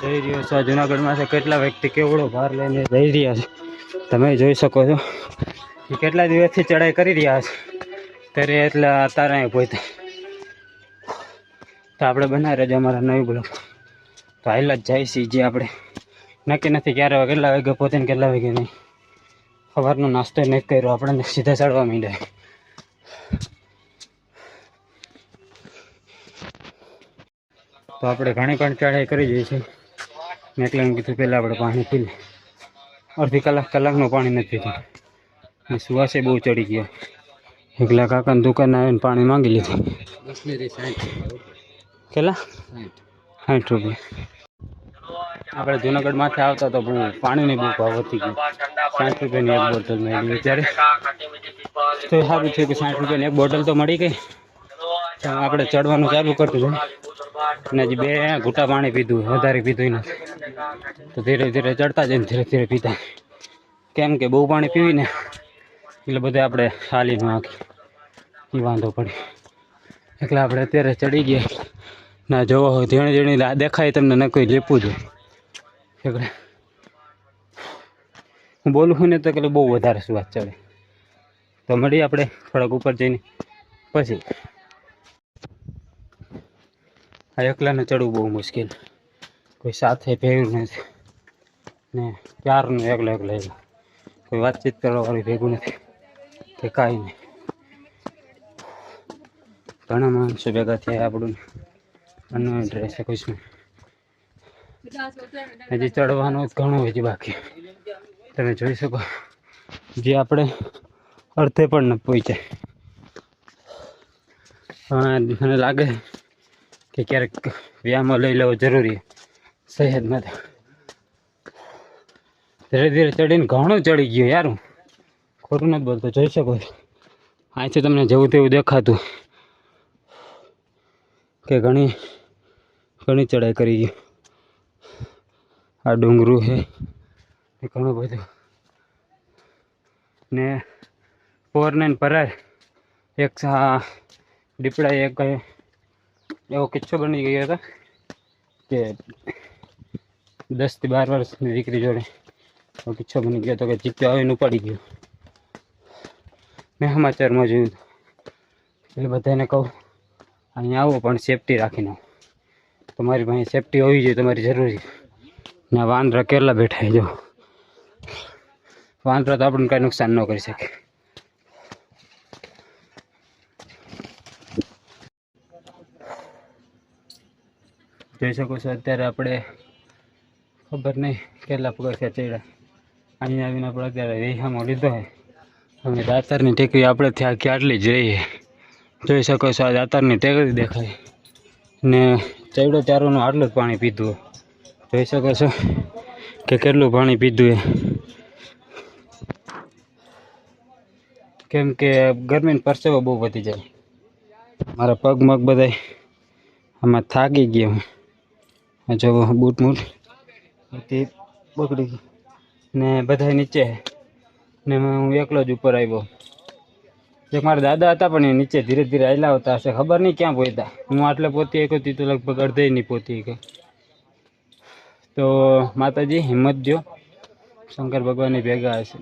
જઈ રહ્યો છો જુનાગઢમાં કેટલા વ્યક્તિ કેવડો ભાર લઈને જઈ રહ્યા છે તમે જોઈ શકો છો કે કેટલા દિવસથી ચડાઈ કરી રહ્યા છે ત્યારે એટલા તારા પહોંચ્યા તો આપણે બનાવી રહેજો અમારા નવી બ્લોગ તો હાલ જ જાય છે જે આપણે નક્કી નથી ક્યારે કેટલા વાગે પહોંચે ને કેટલા વાગે નહીં સવારનો નાસ્તો નહીં કર્યો આપણને સીધા ચડવા માંડ્યા તો આપણે ઘણી પણ ચઢાઈ કરી જઈએ છીએ મેં એટલે એમ કીધું પહેલાં આપણે પાણી પી લે અડધી કલાકનું પાણી નથી પીધું ને સુવાસે બહુ ચડી ગયો એકલા કાકાની દુકાને આવીને પાણી માંગી લીધું કેટલા 60 રૂપિયા આપણે જુનાગઢમાંથી આવતા તો બહુ પાણીની બહુ ભાવ વધી ગઈ 60 રૂપિયાની એક બોટલ મળી અત્યારે તો સારું થયું કે 60 રૂપિયાની એક બોટલ તો મળી ગઈ આપણે ચડવાનું ચાલુ કરતું હતું અને હજી 2 ઘૂંટા પાણી પીધું વધારે પીધું નથી તો ધીરે ધીરે ચડતા જઈને ધીરે ધીરે પીતા કેમ કે બહુ પાણી પીવીને એટલે બધે આપણે ચાલી ન નાખી એ વાંધો પડે એટલે આપણે અત્યારે ચડી ગયા ના જોવો હોય ઝીણી ઝીણી દેખાય તમને ન કોઈ લેપું જોઈએ એટલે હું બોલું છું ને તો કે બહુ વધારે સ્વાદ ચડે તો મળીએ આપણે થોડાક ઉપર જઈને પછી આ એકલાને ચડવું બહુ મુશ્કેલ કોઈ સાથે ભેગું નથી ને ક્યારનું એકલા કોઈ વાતચીત કરવાવાળું ભેગું નથી કે કાંઈ નહીં ઘણા માણસો ભેગા થયા આપણું અનવાઈડ રહેશે કુછમાં હજી ચડવાનું ઘણું હજી બાકી તમે જોઈ શકો જે આપણે અર્થે પણ ન પહોંચ્યા મને લાગે કે ક્યારેક વ્યાયામ લઈ લેવો જરૂરી સહેજમાં ધીરે ધીરે ચડીને ઘણું ચડી ગયું યાર હું ખોટું નથી બોલતો જોઈ શકો અહીંથી તમને જેવું તેવું દેખાતું કે ઘણી ચડાઈ કરી ગઈ આ ડુંગરું છે એ ઘણું બધું ને પોરને પરાર એક દીપડા એક એવો કિસ્સો બની ગયો હતો કે 10 થી 12 વર્ષની દીકરી જોડે એવો કિસ્સો બની ગયો હતો કે ચીક્યો આવીને ઉપાડી ગયો મેં સમાચારમાં જોયું એટલે બધાને કહું અહીંયા આવો પણ સેફટી રાખીને તમારી પાસે સેફટી હોવી જોઈએ તમારી જરૂરી ને વાંદરા કેટલા બેઠા જો વાંદરા તો આપણને કાંઈ નુકસાન ન કરી શકે જોઈ શકો છો અત્યારે આપણે ખબર નહીં કેટલા પગથિયા ચડ્યા અહીંયા આવીને આપણે અત્યારે રેહામાં લીધો હોય હવે દાતારની ટેકરી આપણે ત્યાં આટલી જ રહીએ જોઈ શકો છો આ દાતારની ટેકરી દેખાય ને ચડ્યો ચારોનું આટલું જ પાણી પીધું જોઈ શકો છો કે કેટલું પાણી પીધું એ કેમ કે ગરમીનો પરસેવો બહુ વધી જાય મારા પગ મગ બધા આમાં થાકી ગયા હું જો બૂટ બધી બગડી ગઈ ને બધા નીચે ને હું એકલો જ ઉપર આવ્યો એક મારા દાદા હતા પણ એ નીચે ધીરે ધીરે આવેલા હોતા હશે ખબર નહીં ક્યાં પહોંચ્યા હું આટલે પહોંચી ગયો હતી તો લગભગ અડધે નહીં પહોંચી ગયો તો માતાજી હિંમત દો શંકર ભગવાનની ભેગા હશે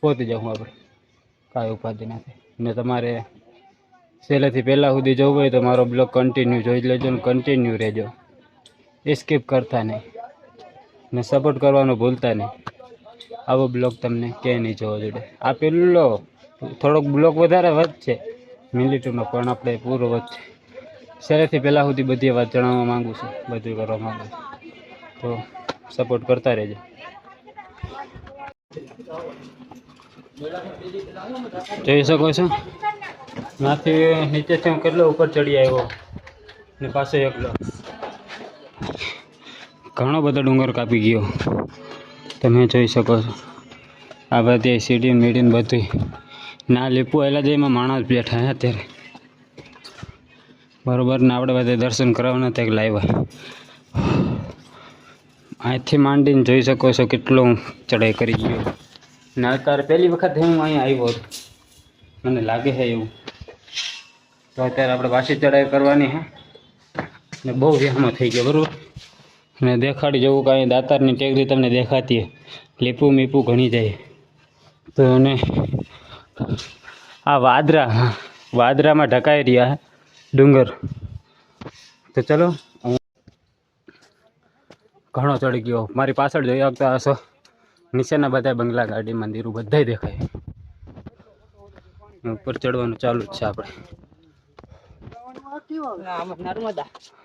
પહોંચી જાઉં આપણે કાંઈ ઉપાધિ નથી ને તમારે છેલ્લેથી પહેલાં સુધી જવું હોય તો મારો બ્લોગ કન્ટિન્યુ જોઈ લેજો ને કન્ટિન્યુ રહેજો સ્કીપ કરતા નહીં ને સપોર્ટ કરવાનું ભૂલતા નહીં આવો બ્લોગ તમને ક્યાંય નહીં જોવો જોઈએ આ પેલો થોડોક બ્લોગ વધારે વધશે મિલિટરીનો પણ આપણે પૂરો વધશે છેલ્લેથી પહેલાં સુધી બધી વાત જણાવવા માગું છું બધું કરવા માગું છું તો સપોર્ટ કરતા રહેજો જોઈ શકો છો ત્યાંથી નીચેથી હું કેટલો ઉપર ચડી આવ્યો ને પાછો એકલો ઘણો બધો ડુંગર કાપી ગયો તમે જોઈ શકો છો આ બધી સીડી મીડીને બધું ના લીપું આવેલા જ એમાં માણસ બેઠા હે અત્યારે બરાબર ને આપણે બધા દર્શન કરાવવાના ત્યાં લાવ્યા અહીંથી માંડીને જોઈ શકો છો કેટલો ચડાઈ કરી ગયો ને અત્યારે પહેલી વખત હું અહીંયા આવ્યો હતો મને લાગે છે એવું તો અત્યારે આપણે પાછી ચડાઈ કરવાની હે ને બહુ વ્યાયામો થઈ ગયો બરાબર અને દેખાડી જવું કાંઈ દાતારની ટેકરી તમને દેખાતી લીપું મીપું ઘણી જાય તો અને આ વાદરામાં ઢકાઈ રહ્યા ડુંગર. તો ચલો ઘણો ચડી ગયો. મારી પાછળ જોઈ શકતા હશો નીચેના બધા બંગલા ગાડી મંદિરો બધાય દેખાય. ઉપર ચડવાનું ચાલુ જ છે આપણે.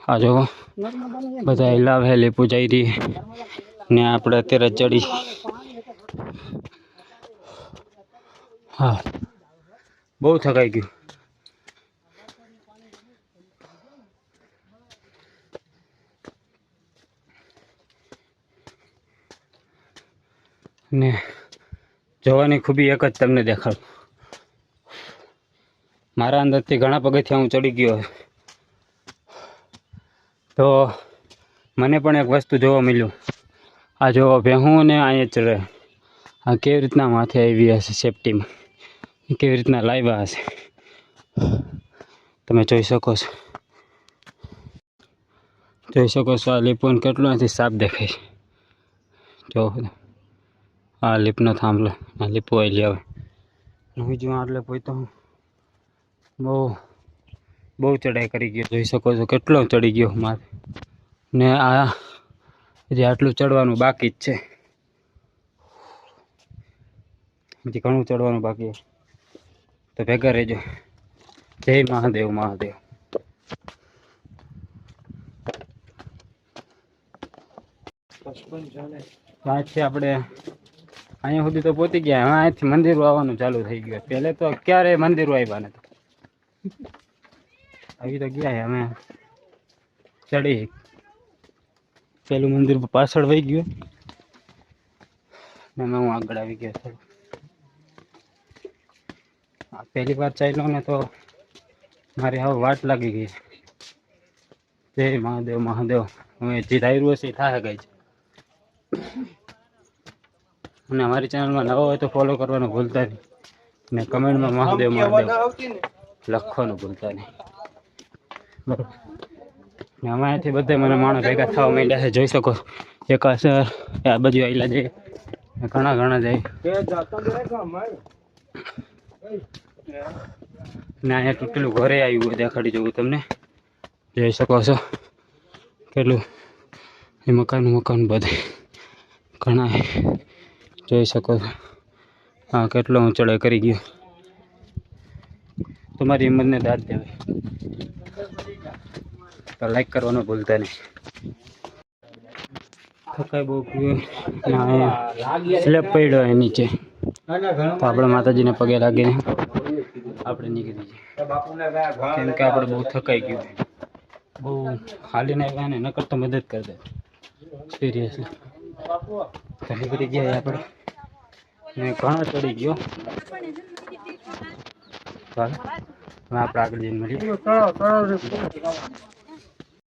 હા જો બધા હિલાવે લીપું જઈ રહી ને આપણે અત્યારે ચડી. હા બહુ થકાઈ ગયું. ને જોવાની ખૂબી એક જ તમને દેખાડું. મારા અંદરથી ઘણા પગથિયાં હું ચડી ગયો તો મને પણ એક વસ્તુ જોવા મળ્યું. આ જો ભેહું ને અહીંયા ચડે આ કેવી રીતના માથે આવી હશે સેફટીમાં, કેવી રીતના લાવ્યા હશે તમે જોઈ શકો છો. આ લીપોને કેટલો નથી સાફ દેખાય. જો આ લીપનો થાંભલો આ લીપો આવી આવે હું જો આટલે પહોંચતો હું બહુ ચડાઈ કરી ગયો. જોઈ શકો છો કેટલો ચડી ગયો મારે. ને આ હજી આટલું ચડવાનું બાકી જ છે. હજી ઘણું ચડવાનું બાકી છે તો ભેગા રહેજો. જય મહાદેવ મહાદેવ. અહીંથી આપણે અહીંયા સુધી તો પહોંચી ગયા. હવે અહીંથી મંદિરો આવવાનું ચાલુ થઈ ગયું. પહેલે તો ક્યારે મંદિરો આવ્યા નથી. આવી તો ગયા અમે ચડી. પેલું મંદિર પાછળ વહી ગયું ને હું આગળ આવી ગયો થોડું. પહેલી વાર ચાલ્યો ને તો મારી હવે વાટ લાગી ગઈ. જય મહાદેવ મહાદેવ. હવે જે ધાર્યું હશે એ થાય ગઈ છે. અને અમારી ચેનલમાં નવો હોય તો ફોલો કરવાનું ભૂલતા નહીં ને કમેન્ટમાં મહાદેવ મહાદેવ લખવાનું ભૂલતા નહીં. બરાબર ને અમારાથી બધે મને માણસ ભેગા થવા માંડ્યા છે. જોઈ શકો એક અસર આ બાજુ આવેલા જાય ઘણા જાય ને અહીંયા તૂટેલું ઘરે આવ્યું હોય દેખાડી જવું તમને. જોઈ શકો છો કેટલું એ મકાન બધે ઘણા જોઈ શકો છો. હા કેટલો હું ચડાઈ કરી ગયો. તમારી હિંમતને દાદ દેવાય તો લાઈક કરવાનું ભૂલતા નહીં. થકાઈ બહુ સ્લેબ પડ્યો એ નીચે તો આપણે માતાજીને પગે લાગીને આપણે નીકળી જઈએ. કેમ કે આપણે બહુ થકાઈ ગયું. બહુ હાલીને આવ્યા ને નકર તો મદદ કરી દે સિરિયસલી. ઘણી બધી ગયા આપણે ને ઘણો ચડી ગયો. ચાલો આપણે આગળ જઈને મળીએ.